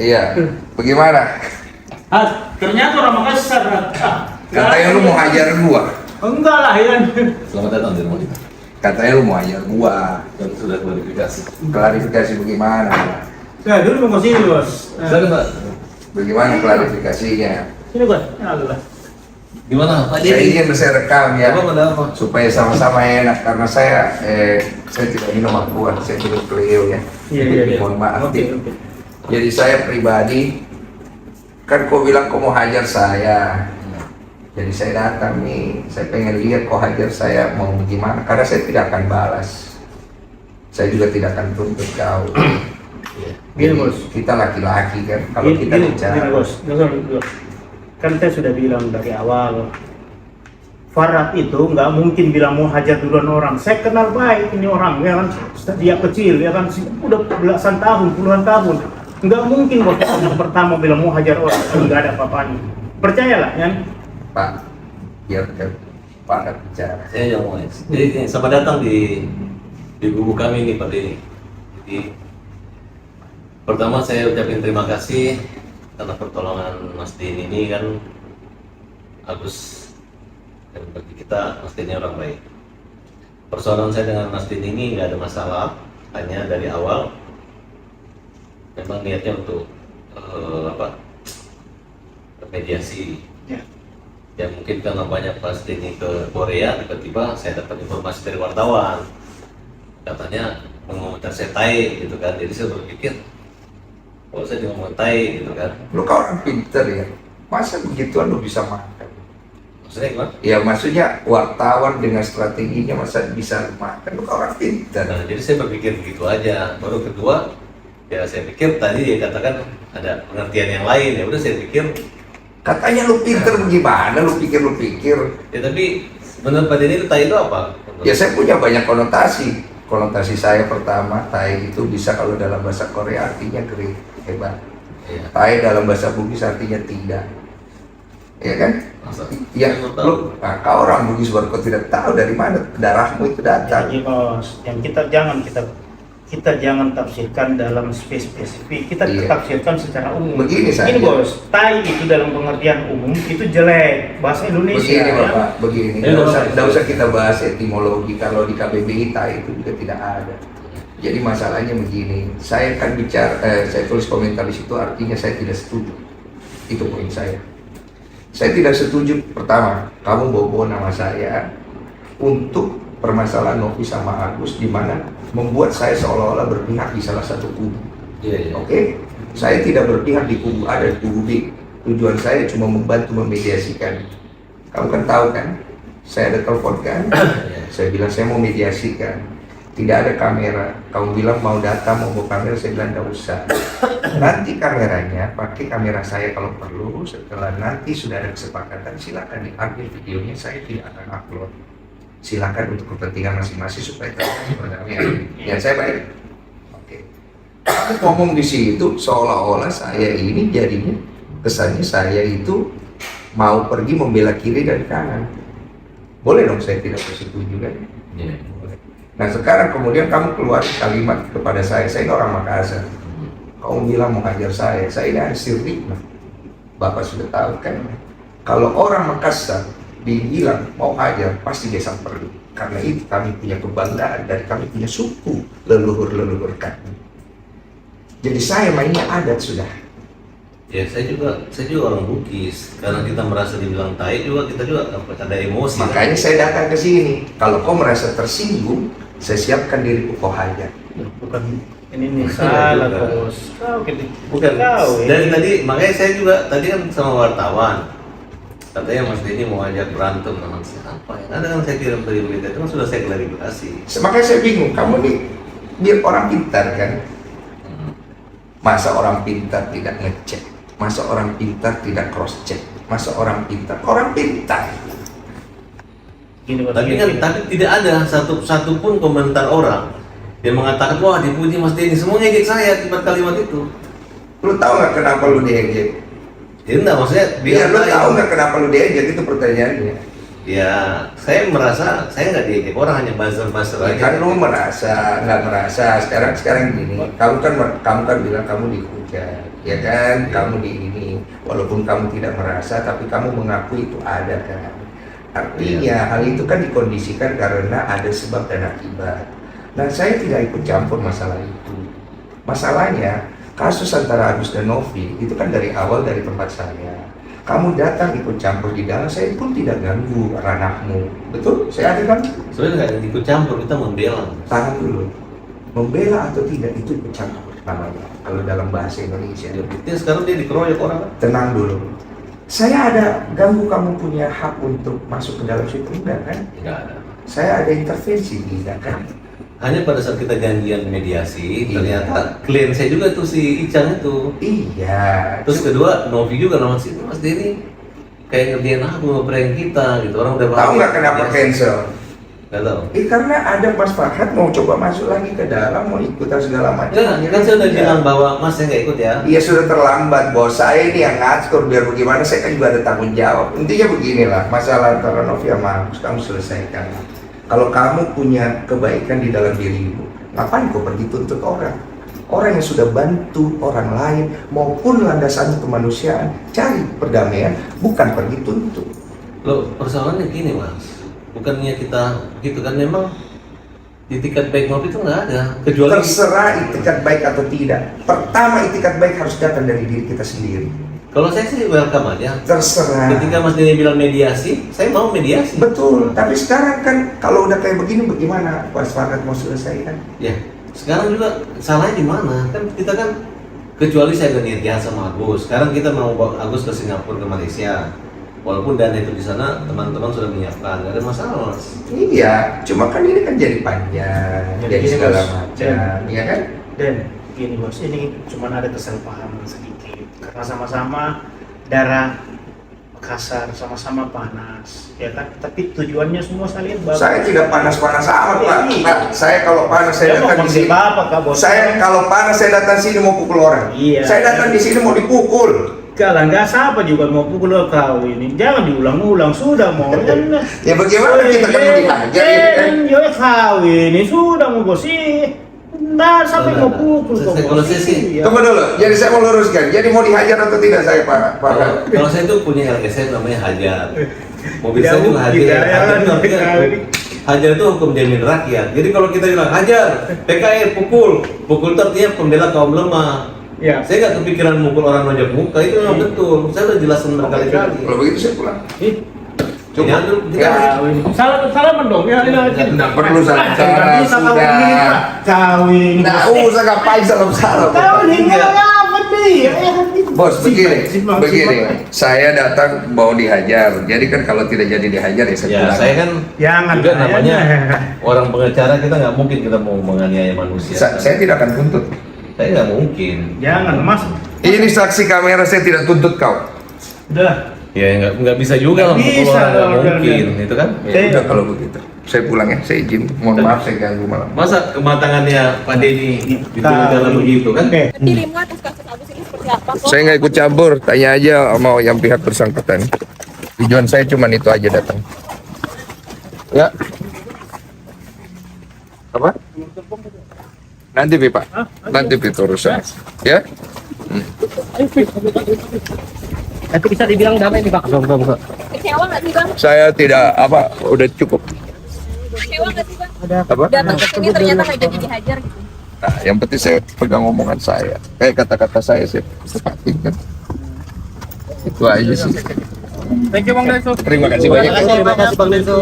Iya, bagaimana? Ternyata orang Makassar. Katanya lu mau hajar gua. Enggak lah, Yan. Selamat datang di rumah kita. Katanya lu mau hajar gua. Dan sudah klarifikasi. Klarifikasi bagaimana? Saya dulu mau kesini, Bos. Silakan Pak. Bagaimana klarifikasinya? Sini, Bos. Nah. Gimana Pak? Saya ingin saya rekam ya, Apa ada apa? supaya sama-sama enak karena saya tidak minum akuan, saya minum Cleo ya. Iya. Mohon maaf. Oke. Jadi saya pribadi, kan kau bilang kau mau hajar saya. Jadi saya datang nih, saya pengen lihat kau hajar saya mau gimana. Karena saya tidak akan balas. Saya juga tidak akan tuntut kau. Gini, Bos. Kita laki-laki kan, kalau kita bicara. Gini, Bos. Dengar. Kan saya sudah bilang dari awal, Farad itu nggak mungkin bilang mau hajar duluan orang. Saya kenal baik ini orang, ya kan, dia kecil, ya kan, udah belasan tahun, puluhan tahun. Nggak mungkin Bos yang pertama bilang mau hajar orang, nggak ada apa-apanya. Percayalah, ya. Pak, biar Pak bicara. Saya yang mau. Jadi selamat datang di buku kami ini Pak Denny. Jadi pertama saya ucapin terima kasih karena pertolongan Mas Denny ini kan Agus, dan bagi kita Mas Denny orang baik. Persoalan saya dengan Mas Denny ini nggak ada masalah, hanya dari awal memang niatnya untuk mediasi. Ya mungkin karena banyak Mas Denny ke Korea, tiba-tiba saya dapat informasi dari wartawan katanya mengomentar saya tai gitu kan. Jadi saya berpikir kalau saya ngomong tai gitu kan, Lu kau orang pinter ya, masa begituan lu bisa makan? maksudnya gimana? Ya maksudnya wartawan dengan strateginya masa bisa makan? Lu kau orang pinter. Nah, jadi saya berpikir begitu aja. Baru kedua, ya saya pikir tadi dia katakan ada pengertian yang lain, ya udah saya pikir Katanya lu pinter gimana? Lu pikir. ya, tapi menurut Pak Denny itu tai itu apa? Ya saya punya banyak konotasi. Konotasi saya pertama, tai itu bisa kalau dalam bahasa Korea artinya great, hebat. Iya. Tai dalam bahasa Bugis artinya tidak. Ya kan? Masa? Ya, Saya baru tahu. lu, nah, kau orang Bugis baru kau tidak tahu dari mana darahmu itu datang. Jadi, Bos, yang kita jangan tafsirkan dalam spesifik, kita Iya. tafsirkan secara umum. Begini saja. Ini, Bos, tai itu dalam pengertian umum itu jelek bahasa Indonesia. Begini ya. Bapak, begini. Nggak usah kita bahas etimologi. Kalau di KBBI tai itu juga tidak ada. Jadi masalahnya begini. Saya kan bicara, saya tulis komentar di situ artinya saya tidak setuju. Itu poin saya. Saya tidak setuju. Pertama, kamu bawa nama saya untuk permasalahan Novi sama Agus, di mana membuat saya seolah-olah berpihak di salah satu kubu. Iya. Oke, saya tidak berpihak di kubu A dan kubu B. Tujuan saya cuma membantu memediasikan. Kamu kan tahu kan, saya ada telepon kan, saya bilang saya mau mediasikan. Tidak ada kamera. Kamu bilang mau data, mau bawa kamera, saya bilang tidak usah. Nanti kameranya, pakai kamera saya kalau perlu. Setelah nanti sudah ada kesepakatan, silakan diambil videonya. Saya tidak akan upload. Silakan untuk kepentingan masing-masing supaya terlihat berdamai. Ya saya baik. Oke. Kamu ngomong di situ seolah-olah saya ini jadinya kesannya saya itu mau pergi membela kiri dan kanan. Boleh dong saya tidak bersetuju kan? Iya. Nah sekarang kemudian kamu keluar kalimat kepada saya ini orang Makassar. Kamu bilang mau hajar saya ini sirri. Bapak sudah tahu kan? Kalau orang Makassar dibilang mau hajar pasti dia samperin. Karena itu kami punya kebanggaan dan kami punya suku leluhur kami. Jadi saya mainnya adat sudah. Ya saya juga orang Bugis. Karena kita merasa dibilang tai juga, kita juga ada emosi. Makanya saya datang ke sini. Kalau kau merasa tersinggung, saya siapkan diriku kau hajar. Bukan ini salah, Bos. Bukan. Tahu, Dari tadi makanya saya juga tadi kan sama wartawan. Katanya Mas Denny mau ajak berantem sama siapa ya? Ada kan saya kirim tadi berita itu kan sudah saya klarifikasi. Makanya saya bingung, kamu nih biar orang pintar kan? Masa orang pintar tidak ngecek? Masa orang pintar tidak cross check? Masa orang pintar? Orang pintar. Gini, Bos, Tapi gini. tidak ada satu pun komentar orang yang mengatakan wah dipuji Mas Denny, semua ngejek saya akibat kalimat itu. Lu tahu nggak kenapa lu diejek? Ya enggak, maksudnya Iya, lu tahu nggak kenapa lu diejek, itu pertanyaannya. ya saya merasa saya nggak diejek orang, hanya buzzer aja. Kan lu merasa nggak merasa sekarang gini. Kamu kan bilang kamu dihujat. ya kan? Kamu di ini, walaupun kamu tidak merasa, tapi kamu mengakui itu ada kan? Artinya hal itu kan dikondisikan karena ada sebab dan akibat. Nah, saya tidak ikut campur masalah itu. Masalahnya, kasus antara Agus dan Novi itu kan dari awal dari tempat saya. Kamu datang ikut campur di dalam, saya pun tidak ganggu ranahmu. Betul? Saya ada kan? Sebenarnya nggak ikut campur, kita membela. Tahan dulu. Membela atau tidak itu ikut campur namanya. Kalau dalam bahasa Indonesia. Ya, buktinya sekarang dia dikeroyok orang. Tenang dulu. Saya ada ganggu kamu punya hak untuk masuk ke dalam situ, enggak kan? Nggak ada. Saya ada intervensi, tidak kan? Hanya pada saat kita janjian mediasi, Iya. ternyata klien saya juga tuh si Icang itu. Iya. Terus kedua, Novi juga nama situ, Mas Denny kayak ngerjain aku, prank kita gitu. Orang udah Tahu nggak kenapa cancel? Nggak tahu. Karena ada Mas Farhad mau coba masuk lagi ke dalam, mau ikutan segala macam. Enggak, kan saya udah Iya. bilang bahwa Mas saya nggak ikut ya. Iya sudah terlambat, bos. Saya ini yang ngatur biar bagaimana, saya kan juga ada tanggung jawab. Intinya beginilah, masalah antara Novi sama Agus kamu selesaikan. Kalau kamu punya kebaikan di dalam dirimu, ngapain kau pergi tuntut orang? Orang yang sudah bantu orang lain maupun landasan kemanusiaan, cari perdamaian, bukan pergi tuntut. Loh, persoalannya gini Mas, bukannya kita gitu kan, memang di itikat baik Novi itu nggak ada, kecuali Terserah itikat baik atau tidak. Pertama itikat baik harus datang dari diri kita sendiri. kalau saya sih welcome aja. Terserah. Ketika Mas Denny bilang mediasi, saya mau mediasi. Betul, tapi sekarang kan kalau udah kayak begini bagaimana Mas Farhad mau selesaikan? Ya, sekarang juga salahnya di mana? Kan kita kan, kecuali saya udah niat jahat sama Agus. Sekarang kita mau bawa Agus ke Singapura, ke Malaysia. Walaupun dana itu di sana teman-teman sudah menyiapkan, nggak ada masalah Mas. Iya, cuma kan ini kan jadi panjang, jadi gini, segala Bos. macam, ya kan? Dan gini bos, ini cuma ada kesalahpahaman sedikit karena sama-sama darah Makassar, sama-sama panas, ya kan? Tapi tujuannya semua saling bagus. Saya tidak panas-panas amat, Pak. Iya. Pak, saya kalau panas saya Ya, mau datang di panggil sini. bapak kak bos. Saya kalau panas saya datang sini mau pukul orang. Iya. Saya datang di sini mau dipukul. Kalau nggak siapa juga mau pukul kau ini, jangan diulang-ulang, sudah mau kan? Ya bagaimana kita kan mau dihajar ya kan? Yo kau ini sudah mau bos nah sampai mau pukul kau Kalau bos. saya sih- Iya. Tunggu dulu, jadi saya mau luruskan. Jadi mau dihajar atau tidak saya, Pak? Kalau saya itu punya LSM namanya hajar. Mobil saya Jauh, juga hajar. tidak, Hajar itu artinya tidak. hajar itu hukum jamin rakyat. Jadi kalau kita bilang hajar, PKI pukul itu artinya pembela kaum lemah. Ya. Saya nggak kepikiran mukul orang nonjok muka, itu memang betul. Saya udah jelasin berkali-kali. Kalau begitu saya pulang. Jangan Cukup. dulu, Ya. Salaman dong ya ini aja. Nggak perlu salam-salam, Bisa sudah. kawin. Nggak usah ngapain salam-salam. Kawin ini Ya. apa nih? Bos, begini, saya datang mau dihajar. Jadi kan kalau tidak jadi dihajar ya saya Ya, pulang. saya kan Jangan juga namanya kayaknya. orang pengacara, kita nggak mungkin kita mau menganiaya manusia. Saya tidak akan tuntut. Saya nggak mungkin. Jangan mas. Ini saksi kamera, saya tidak tuntut kau. Udah. Ya nggak bisa juga lah, Nggak mukul bisa orang nggak kalau mungkin, udah- itu kan? Ya udah kalau begitu. Saya pulang ya, saya izin. Mohon maaf saya ganggu malam. Masa kematangannya Pak Denny ditulis dalam begitu kan? Oke. Dirimu atas kasus Agus ini seperti apa kok? Saya nggak ikut campur, tanya aja sama yang pihak bersangkutan. Tujuan saya cuma itu aja datang. Ya. Apa? Nanti Pi, Pak. Nanti Pi urusan. Ya. Nanti bisa dibilang damai nih Pak. Kecewa nggak sih bang? Saya tidak apa, udah cukup. Kecewa nggak sih bang? Apa? Datang ke sini ternyata nggak jadi dihajar gitu. Nah, yang penting saya pegang omongan saya. Kayak kata-kata saya tepatin kan. Itu aja sih. Thank you Bang Denso. Terima kasih banyak. Terima kasih Bang Denso.